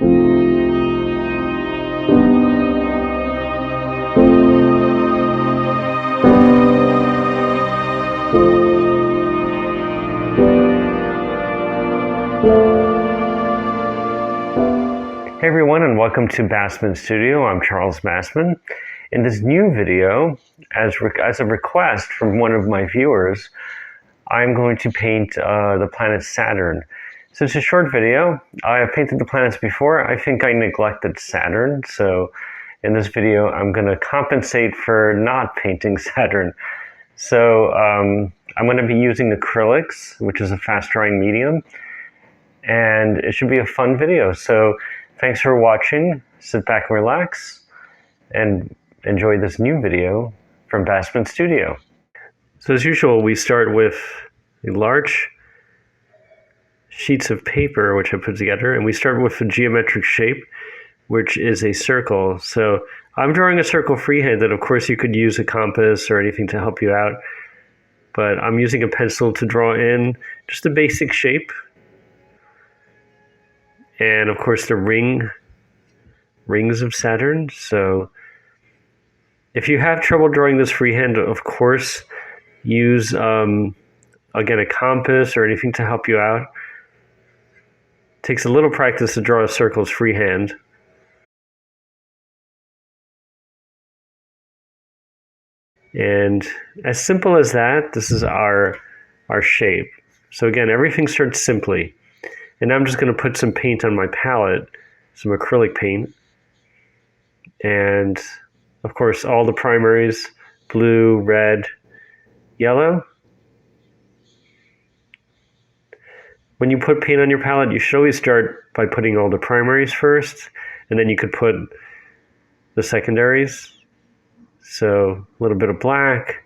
Hey everyone, and welcome to Bassman Studio. I'm Charles Bassman. In this new video, as a request from one of my viewers, I'm going to paint the planet Saturn. So it's a short video. I have painted the planets before. I think I neglected Saturn, so in this video I'm going to compensate for not painting Saturn. So I'm going to be using acrylics, which is a fast-drying medium, and it should be a fun video. So thanks for watching. Sit back and relax and enjoy this new video from Bassman Studio. So as usual, we start with large sheets of paper, which I put together, and we start with a geometric shape, which is a circle. So I'm drawing a circle freehand, of course you could use a compass or anything to help you out, but I'm using a pencil to draw in just a basic shape. And of course the rings of Saturn. So if you have trouble drawing this freehand, of course use again a compass or anything to help you out. It takes a little practice to draw circles freehand. And as simple as that, this is our shape. So again, everything starts simply. And now I'm just going to put some paint on my palette, some acrylic paint. And of course, all the primaries, blue, red, yellow. When you put paint on your palette, you should always start by putting all the primaries first, and then you could put the secondaries. So a little bit of black.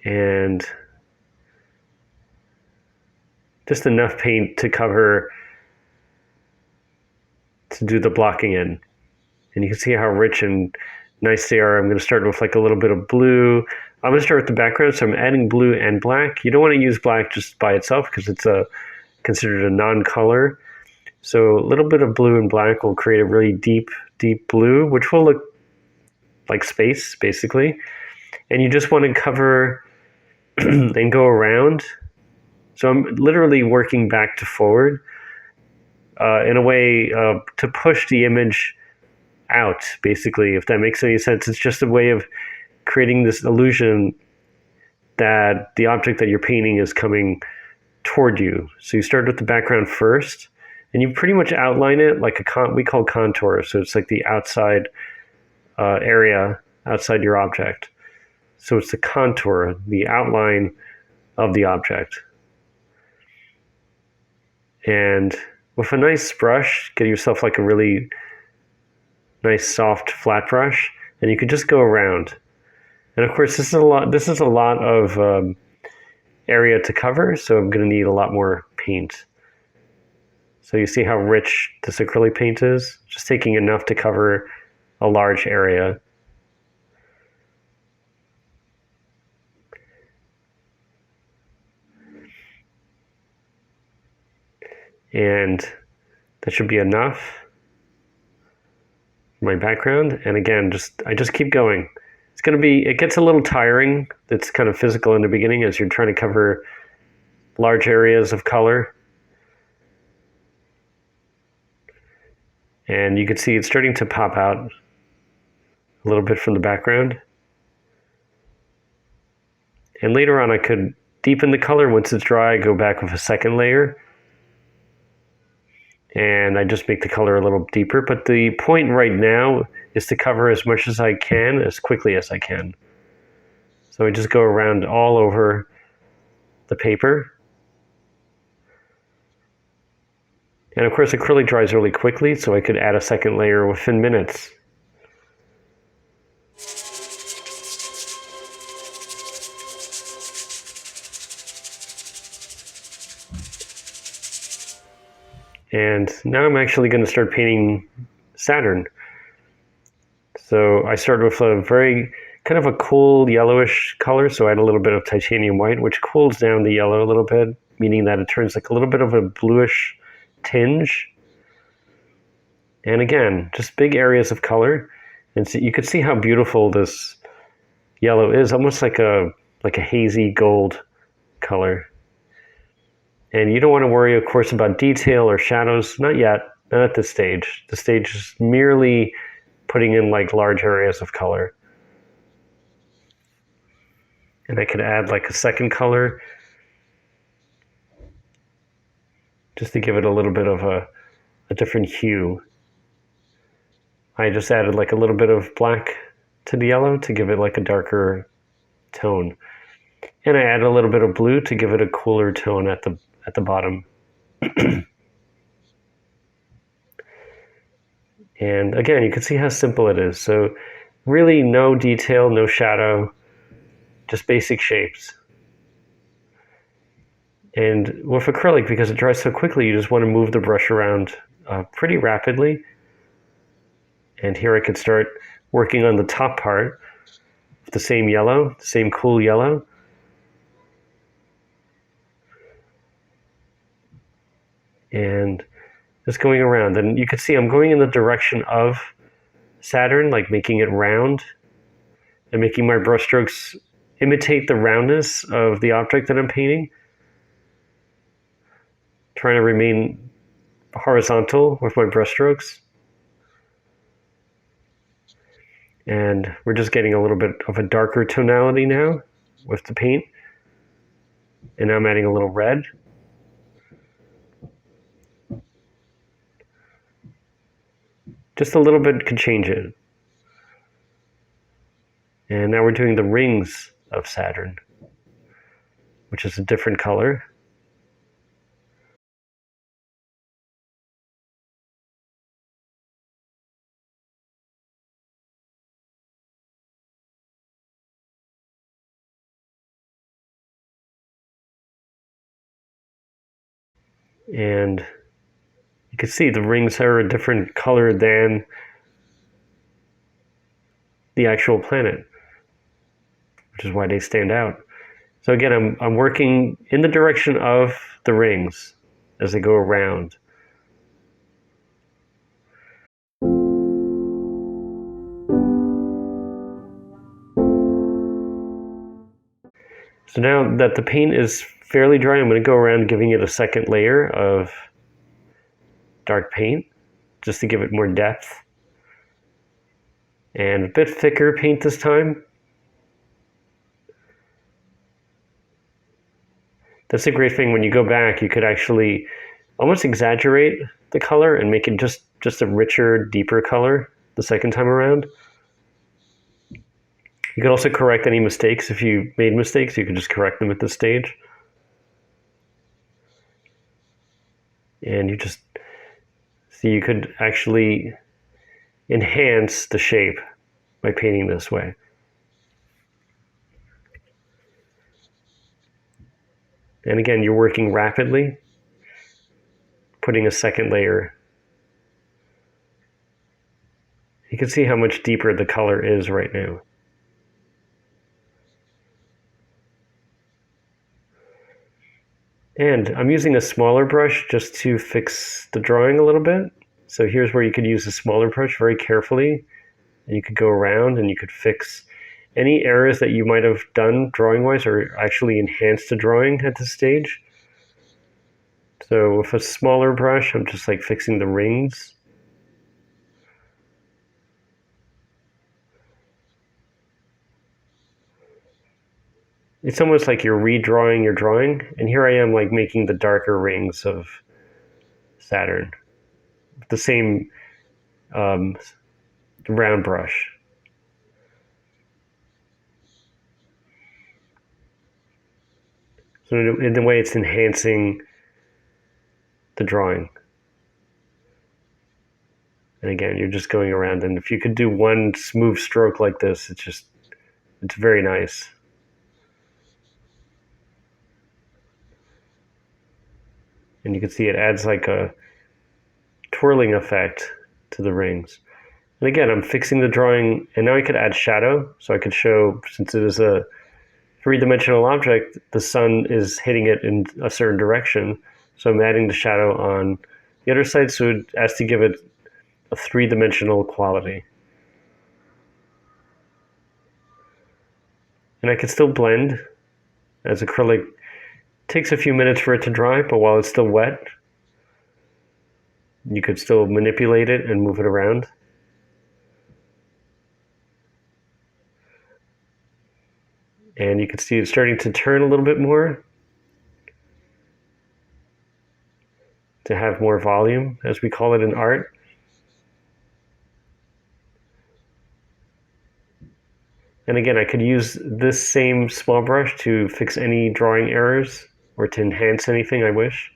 And just enough paint to do the blocking in. And you can see how rich and nice they are. I'm going to start with like a little bit of blue. I'm going to start with the background, so I'm adding blue and black. You don't want to use black just by itself because it's considered a non-color. So a little bit of blue and black will create a really deep blue, which will look like space, basically. And you just want to cover and go around. So I'm literally working back to forward in a way to push the image out, basically, if that makes any sense. It's just a way of creating this illusion that the object that you're painting is coming toward you. So you start with the background first, and you pretty much outline it like we call contour. So it's like the outside area outside your object. So it's the contour, the outline of the object. And with a nice brush, get yourself like a really nice soft flat brush, and you can just go around. And of course, this is a lot of area to cover, so I'm going to need a lot more paint. So you see how rich this acrylic paint is? Just taking enough to cover a large area. And that should be enough for my background. And again, I just keep going. It gets a little tiring. It's kind of physical in the beginning as you're trying to cover large areas of color. And you can see it's starting to pop out a little bit from the background. And later on, I could deepen the color. Once it's dry, I go back with a second layer. And I just make the color a little deeper. But the point right now is to cover as much as I can, as quickly as I can. So I just go around all over the paper. And of course, acrylic dries really quickly, so I could add a second layer within minutes. And now I'm actually going to start painting Saturn. So I start with a very kind of a cool yellowish color, so I add a little bit of titanium white, which cools down the yellow a little bit, meaning that it turns like a little bit of a bluish tinge. And again, just big areas of color. And so you can see how beautiful this yellow is, almost like a hazy gold color. And you don't want to worry, of course, about detail or shadows. Not yet, not at this stage. The stage is merely putting in like large areas of color. And I could add like a second color just to give it a little bit of a different hue. I just added like a little bit of black to the yellow to give it like a darker tone. And I added a little bit of blue to give it a cooler tone at the bottom. And again, you can see how simple it is. So really no detail, no shadow, just basic shapes. And with acrylic, because it dries so quickly, you just want to move the brush around pretty rapidly. And here I could start working on the top part with the same yellow, the same cool yellow. And just going around. And you can see I'm going in the direction of Saturn, like making it round and making my brushstrokes imitate the roundness of the object that I'm painting. Trying to remain horizontal with my brushstrokes. And we're just getting a little bit of a darker tonality now with the paint. And now I'm adding a little red. Just a little bit could change it. And now we're doing the rings of Saturn, which is a different color. And you can see the rings are a different color than the actual planet, which is why they stand out. So again, I'm working in the direction of the rings as they go around. So now that the paint is fairly dry, I'm going to go around giving it a second layer of dark paint just to give it more depth. And a bit thicker paint this time. That's a great thing. When you go back, you could actually almost exaggerate the color and make it just a richer, deeper color the second time around. You could also correct any mistakes. If you made mistakes, you could just correct them at this stage. And you just see you could actually enhance the shape by painting this way. And again, you're working rapidly, putting a second layer. You can see how much deeper the color is right now. And I'm using a smaller brush just to fix the drawing a little bit. So here's where you could use a smaller brush very carefully. And you could go around and you could fix any errors that you might have done drawing-wise or actually enhance the drawing at this stage. So with a smaller brush, I'm just like fixing the rings. It's almost like you're redrawing your drawing. And here I am like making the darker rings of Saturn. The same round brush. So in a way, it's enhancing the drawing. And again, you're just going around. And if you could do one smooth stroke like this, it's very nice. And you can see it adds like a twirling effect to the rings. And again, I'm fixing the drawing, and now I could add shadow. So I could show, since it is a three-dimensional object, the sun is hitting it in a certain direction. So I'm adding the shadow on the other side, so as to give it a three-dimensional quality. And I can still blend, as acrylic takes a few minutes for it to dry, but while it's still wet, you could still manipulate it and move it around. And you can see it's starting to turn a little bit more to have more volume, as we call it in art. And again, I could use this same small brush to fix any drawing errors or to enhance anything I wish.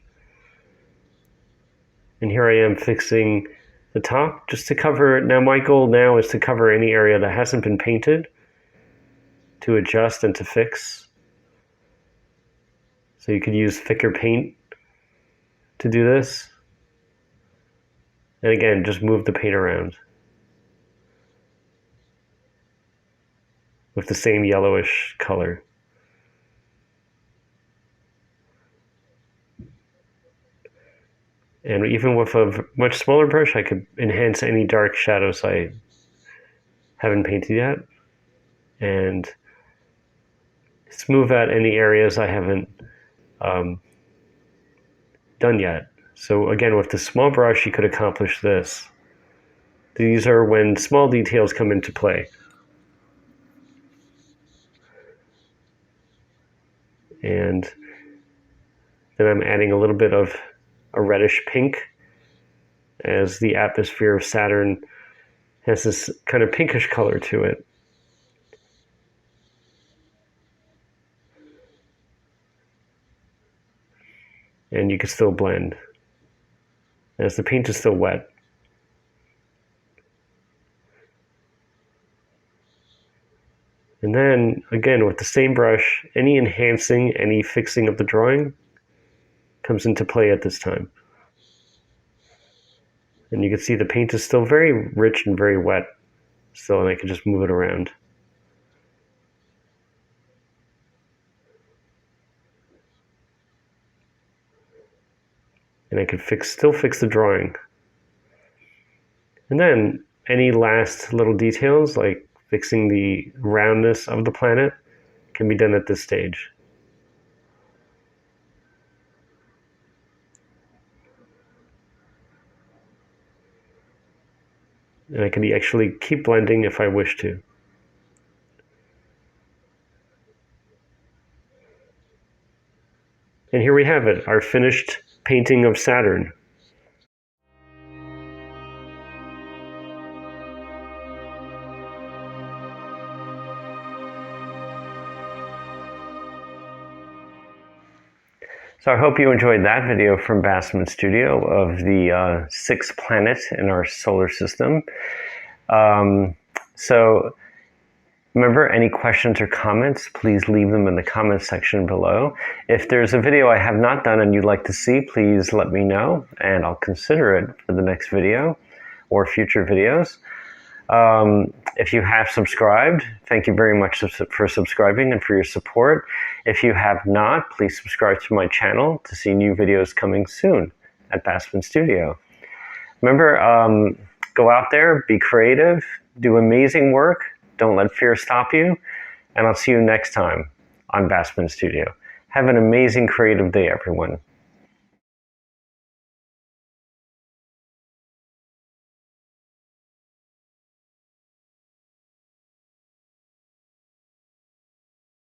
And here I am fixing the top just to cover. Now my goal now is to cover any area that hasn't been painted, to adjust and to fix. So you could use thicker paint to do this. And again, just move the paint around with the same yellowish color. And even with a much smaller brush, I could enhance any dark shadows I haven't painted yet, and smooth out any areas I haven't done yet. So again, with the small brush, you could accomplish this. These are when small details come into play. And then I'm adding a little bit of a reddish pink, as the atmosphere of Saturn has this kind of pinkish color to it. And you can still blend, as the paint is still wet. And then, again, with the same brush, any enhancing, any fixing of the drawing comes into play at this time. And you can see the paint is still very rich and very wet still, and I can just move it around. And I can still fix the drawing. And then any last little details, like fixing the roundness of the planet, can be done at this stage. And I can actually keep blending if I wish to. And here we have it, our finished painting of Saturn. So I hope you enjoyed that video from Bassman Studio of the sixth planet in our solar system. So remember, any questions or comments, please leave them in the comments section below. If there's a video I have not done and you'd like to see, please let me know, and I'll consider it for the next video or future videos. If you have subscribed, thank you very much for subscribing and for your support. If you have not, please subscribe to my channel to see new videos coming soon at Bassman Studio. Remember, go out there, be creative, do amazing work. Don't let fear stop you. And I'll see you next time on Bassman Studio. Have an amazing creative day, everyone.